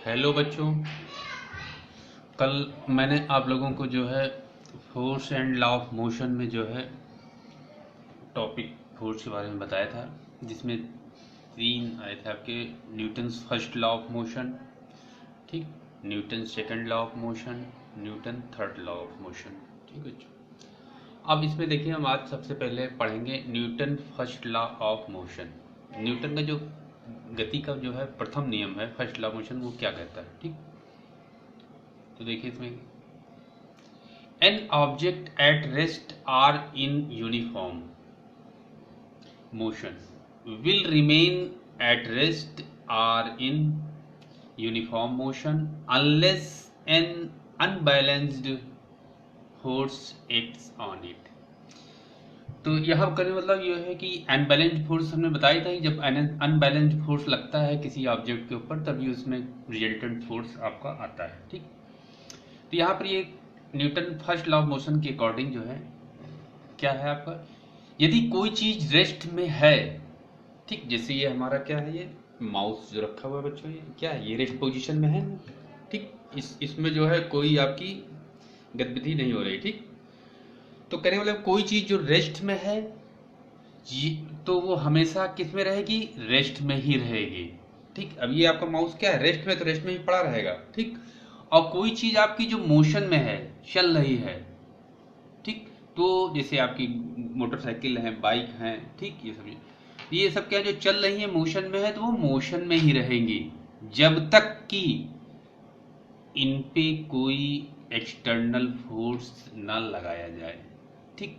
Hello बच्चों। कल मैंने आप लोगों को जो है force and law of motion में जो है टॉपिक फोर्स के बारे में बताया था, जिसमें तीन आए थे आपके। Newton's first law of motion, ठीक, Newton second law of motion, Newton third law of motion. ठीक बच्चों, अब इसमें देखिए हम आज सबसे पहले पढ़ेंगे Newton first law of motion. Newton का जो गति का जो है प्रथम नियम है, फर्स्ट लॉ ऑफ मोशन, वो क्या कहता है। ठीक, तो देखिए इसमें an object at rest are in uniform motion will remain at rest or in uniform motion unless an unbalanced force acts on it। तो यहाँ करने मतलब ये है कि अनबैलेंस्ड फोर्स हमने बताया था कि जब अनबैलेंस्ड फोर्स लगता है किसी ऑब्जेक्ट के ऊपर तभी उसमें रिजल्टेंट फोर्स आपका आता है। ठीक, तो यहाँ पर ये Newton first law of motion के अकॉर्डिंग जो है क्या है आपका, यदि कोई चीज रेस्ट में है, ठीक, जैसे ये हमारा क्या है, ये माउस जो रखा हुआ है बच्चों, ये क्या है, ये रेस्ट पोजीशन में है ना। ठीक, इसमें जो है कोई आपकी गतिविधि नहीं हो रही। ठीक, तो कहने मतलब कोई चीज जो रेस्ट में है तो वो हमेशा किस में रहेगी, रेस्ट में ही रहेगी। ठीक, अब ये आपका माउस क्या है, रेस्ट में, तो रेस्ट में ही पड़ा रहेगा। ठीक, और कोई चीज आपकी जो मोशन में है, चल रही है, ठीक, तो जैसे आपकी मोटरसाइकिल है, बाइक है, ठीक, ये सब क्या जो चल रही है, मोशन में है, तो वो मोशन में ही रहेंगी जब तक कि इन पे कोई एक्सटर्नल फोर्स ना लगाया जाए। ठीक,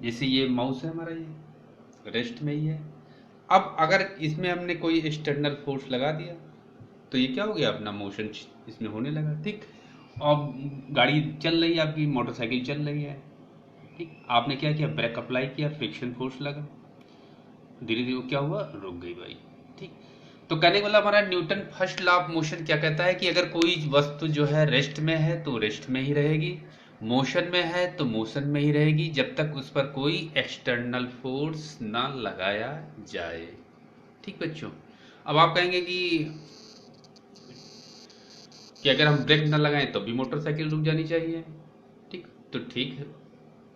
जैसे ये माउस है हमारा, ये रेस्ट में ही है। अब अगर इसमें हमने कोई एक्सटर्नल फोर्स लगा दिया तो ये क्या हो गया, अपना मोशन इसमें होने लगा। ठीक, अब गाड़ी चल रही है, आपकी मोटरसाइकिल चल रही है, ठीक, आपने क्या किया, ब्रेक अप्लाई किया, फ्रिक्शन फोर्स लगा, धीरे धीरे क्या हुआ, रुक गई भाई। ठीक, तो कहने वाला हमारा Newton first law of motion क्या कहता है कि अगर कोई वस्तु जो है रेस्ट में है तो रेस्ट में ही रहेगी, मोशन में है तो मोशन में ही रहेगी, जब तक उस पर कोई एक्सटर्नल फोर्स ना लगाया जाए। ठीक बच्चों, अब आप कहेंगे कि अगर हम ब्रेक ना लगाएं तो भी मोटरसाइकिल रुक जानी चाहिए। ठीक, तो ठीक है,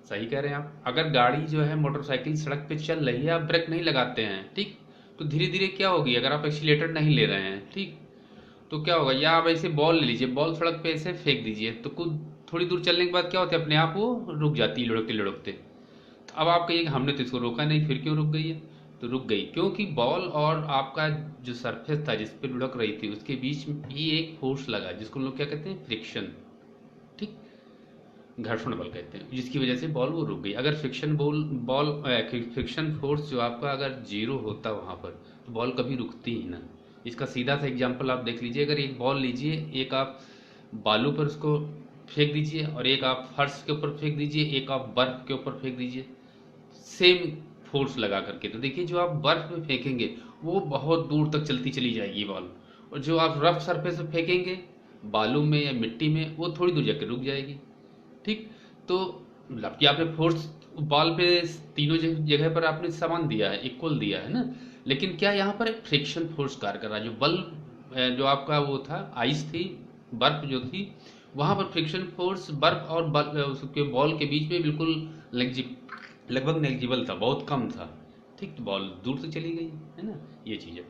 सही कह रहे हैं आप। अगर गाड़ी जो है, मोटरसाइकिल सड़क पे चल रही है, आप ब्रेक नहीं लगाते हैं, ठीक, तो धीरे धीरे क्या होगी, अगर आप एक्सीलेटर नहीं ले रहे हैं, ठीक, तो क्या होगा, या आप ऐसे बॉल ले लीजिए, बॉल सड़क पे ऐसे फेंक दीजिए, तो कुछ थोड़ी दूर चलने के बाद क्या होता है, अपने आप वो रुक जाती है लुढ़कते लुढ़कते। अब आप कहिए हमने तो इसको रोका नहीं, फिर क्यों रुक गई है, तो रुक गई क्योंकि बॉल और आपका जो सरफेस था जिस पे लुढ़क रही थी उसके बीच में ये एक फोर्स लगा, जिसको लोग क्या कहते हैं, फ्रिक्शन। ठीक, घर्षण बल कहते हैं, जिसकी वजह से बॉल वो रुक गई। अगर फ्रिक्शन फोर्स जो आपका अगर जीरो होता वहां पर, तो बॉल कभी रुकती ही ना। इसका सीधा सा एग्जांपल आप देख लीजिए, अगर एक बॉल लीजिए, एक आप बालू पर उसको फेंक दीजिए और एक आप फर्श के ऊपर फेंक दीजिए, एक आप बर्फ के ऊपर फेंक दीजिए, सेम फोर्स लगा करके, तो देखिए जो आप बर्फ में फेंकेंगे वो बहुत दूर तक चलती चली जाएगी बॉल, और जो आप रफ सरफेस पे फेंकेंगे बालू में या मिट्टी में, वो थोड़ी दूर जाकर रुक जाएगी। ठीक, तो मतलब कि आपने फोर्स बॉल पे तीनों जगह पर आपने समान दिया है, इक्वल दिया है ना, लेकिन क्या यहाँ पर फ्रिक्शन फोर्स कार्य कर रहा है। जो बल जो आपका वो था, आइस थी, बर्फ जो थी, वहां पर फ्रिक्शन फोर्स बर्फ और उसके बॉल के बीच में बिल्कुल लगभग नेग्जिबल था, बहुत कम था। ठीक, तो बॉल दूर से चली गई है ना, ये चीज है।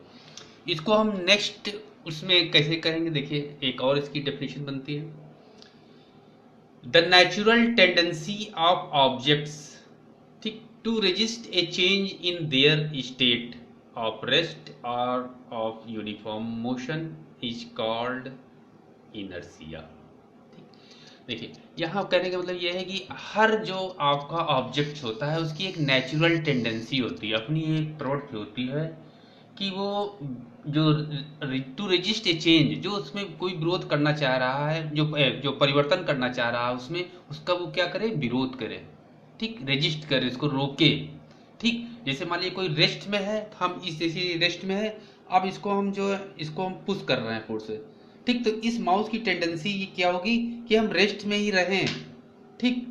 इसको हम नेक्स्ट उसमें कैसे करेंगे, देखिए एक और इसकी डेफिनेशन बनती है, the natural tendency of objects, ठीक, to resist a change in their state of rest or of uniform motion is called inertia। देखिए यहाँ कहने का मतलब यह है कि हर जो आपका ऑब्जेक्ट होता है उसकी एक नेचुरल टेंडेंसी होती है, अपनी एक प्रवृत्ति होती है कि वो जो टू रेजिस्ट ए चेंज, जो उसमें कोई विरोध करना चाह रहा है, जो परिवर्तन करना चाह रहा है उसमें, उसका वो क्या करे, विरोध करे। ठीक, रेजिस्ट करे, उसको रोके। ठीक, जैसे मान लीजिए कोई रेस्ट में है, तो हम इस जैसे रेस्ट में है, अब इसको हम जो है इसको हम पुश कर रहे हैं फोर्स से। ठीक, तो इस माउस की टेंडेंसी ये क्या होगी कि हम रेस्ट में ही रहें। ठीक,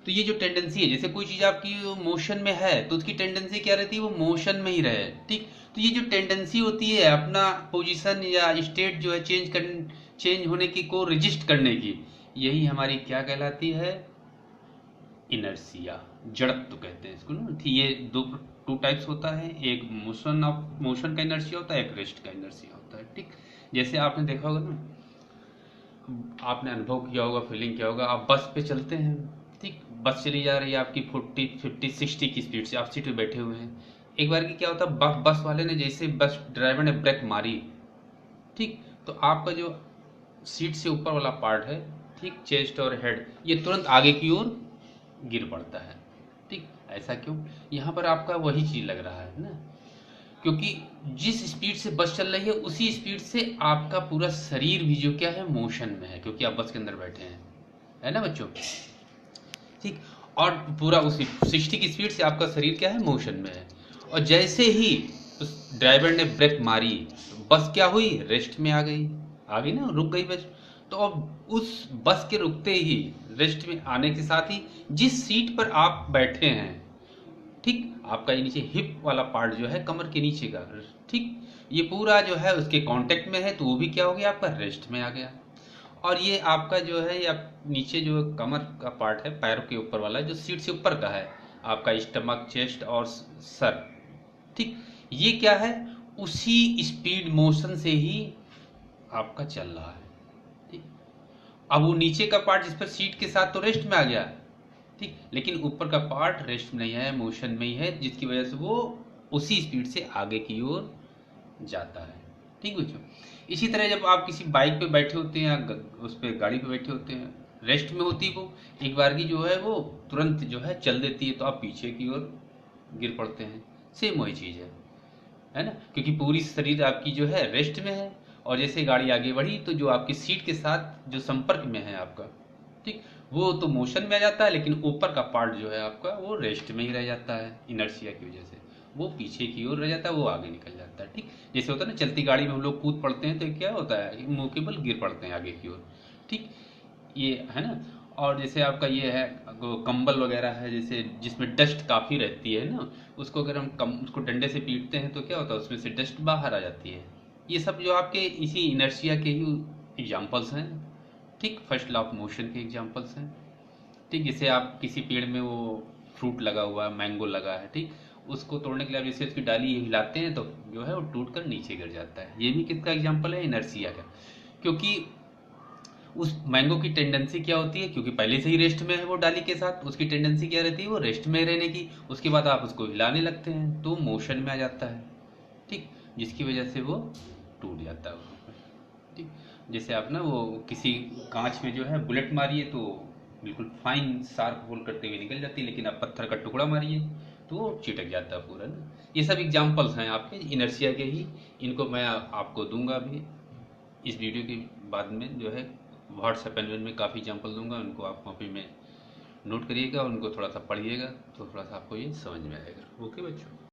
तो ये जो टेंडेंसी है, जैसे कोई चीज आपकी मोशन में है तो उसकी टेंडेंसी क्या रहती है, वो मोशन में ही रहे। ठीक, तो ये जो टेंडेंसी होती है अपना पोजीशन या स्टेट जो है चेंज होने की को रजिस्ट करने की, यही हमारी क्या कहलाती है, इनर्शिया, जड़त्व कहते हैं इसको ना। ये टू टाइप्स होता है, एक मोशन का इनर्शिया होता है, एक रेस्ट का इनर्शिया होता है। ठीक, जैसे आपने देखा होगा ना, आपने अनुभव किया होगा, फीलिंग किया होगा, आप बस पे चलते हैं, ठीक, बस चली जा रही है आपकी 40 50 60 की स्पीड से, आप सीट पे बैठे हुए हैं। एक बार की क्या होता है, बस वाले ने जैसे बस ड्राइवर ने ब्रेक मारी, ठीक, तो आपका जो सीट से ऊपर वाला पार्ट है, ठीक, चेस्ट और हेड, ये तुरंत आगे की ओर गिर पड़ता है। ठीक, ऐसा क्यों, यहाँ पर आपका वही चीज लग रहा है ना, क्योंकि जिस स्पीड से बस चल रही है उसी स्पीड से आपका पूरा शरीर भी जो क्या है, मोशन में है, क्योंकि आप बस के अंदर बैठे हैं, है ना बच्चों। ठीक, और पूरा उसी 60 की स्पीड से आपका शरीर क्या है, मोशन में है। और जैसे ही उस ड्राइवर ने ब्रेक मारी, तो बस क्या हुई, रेस्ट में आ गई ना, रुक गई बस। तो अब उस बस के रुकते ही, रेस्ट में आने के साथ ही, जिस सीट पर आप बैठे हैं, ठीक, आपका ये नीचे हिप वाला पार्ट जो है कमर के नीचे का, ठीक, ये पूरा जो है उसके कांटेक्ट में है, तो वो भी क्या हो गया, आपका रेस्ट में आ गया। और ये आपका जो है, या नीचे जो कमर का पार्ट है, पैरों के ऊपर वाला जो सीट से ऊपर का है, आपका स्टमक, चेस्ट और सर, ठीक, ये क्या है, उसी स्पीड मोशन से ही आपका चल रहा है। ठीक, अब वो नीचे का पार्ट जिस पर सीट के साथ तो रेस्ट में आ गया, ठीक, लेकिन ऊपर का पार्ट रेस्ट में नहीं है, मोशन में ही है, जिसकी वजह से वो उसी स्पीड से आगे की ओर जाता है। ठीक बच्चों, इसी तरह जब आप किसी बाइक पे बैठे होते हैं या उस पर गाड़ी पे बैठे होते हैं, रेस्ट में होती है वो, एक बार की जो है वो तुरंत जो है चल देती है, तो आप पीछे की ओर गिर पड़ते हैं। सेम वही चीज़ है ना, क्योंकि पूरी शरीर आपकी जो है रेस्ट में है, और जैसे गाड़ी आगे बढ़ी तो जो आपकी सीट के साथ जो संपर्क में है आपका, ठीक, वो तो मोशन में आ जाता है, लेकिन ऊपर का पार्ट जो है आपका वो रेस्ट में ही रह जाता है, इनर्शिया की वजह से वो पीछे की ओर रह जाता है, वो आगे निकल जाता है। ठीक, जैसे होता है ना, चलती गाड़ी में हम लोग कूद पड़ते हैं तो क्या होता है, मुंह के बल गिर पड़ते हैं आगे की ओर। ठीक, ये है ना। और जैसे आपका ये है कंबल वगैरह है, जैसे जिसमें डस्ट काफ़ी रहती है ना, उसको अगर हम उसको डंडे से पीटते हैं तो क्या होता है, उसमें से डस्ट बाहर आ जाती है। ये सब जो आपके इसी इनर्शिया के ही एग्जाम्पल्स हैं। ठीक, फर्स्ट लॉ ऑफ मोशन के एग्जाम्पल्स हैं। ठीक, जैसे आप किसी पेड़ में वो फ्रूट लगा हुआ है, मैंगो लगा है, ठीक, उसको तोड़ने के लिए आप जैसे उसकी डाली हिलाते हैं तो जो है वो टूट कर नीचे गिर जाता है। ये भी किसका एग्जाम्पल है, इनर्शिया का। क्योंकि उस मैंगो की टेंडेंसी क्या होती है, क्योंकि पहले से ही रेस्ट में है वो डाली के साथ, उसकी टेंडेंसी क्या रहती है, वो रेस्ट में रहने की। उसके बाद आप उसको हिलाने लगते हैं तो मोशन में आ जाता है, ठीक, जिसकी वजह से वो टूट जाता है वहाँ पर। ठीक, जैसे आप ना वो किसी कांच में जो है बुलेट मारिए तो बिल्कुल फाइन शार्प होल करते हुए निकल जाती है, लेकिन आप पत्थर का टुकड़ा मारिए तो वो चिटक जाता है पूरा ना। ये सब एग्जाम्पल्स हैं आपके इनर्शिया के ही। इनको मैं आपको दूंगा भी इस वीडियो के बाद में जो है, व्हाट्सएप में काफ़ी एग्जाम्पल दूंगा, उनको आप कॉपी में नोट करिएगा और उनको थोड़ा सा पढ़िएगा, तो थोड़ा सा आपको ये समझ में आएगा। ओके बच्चों।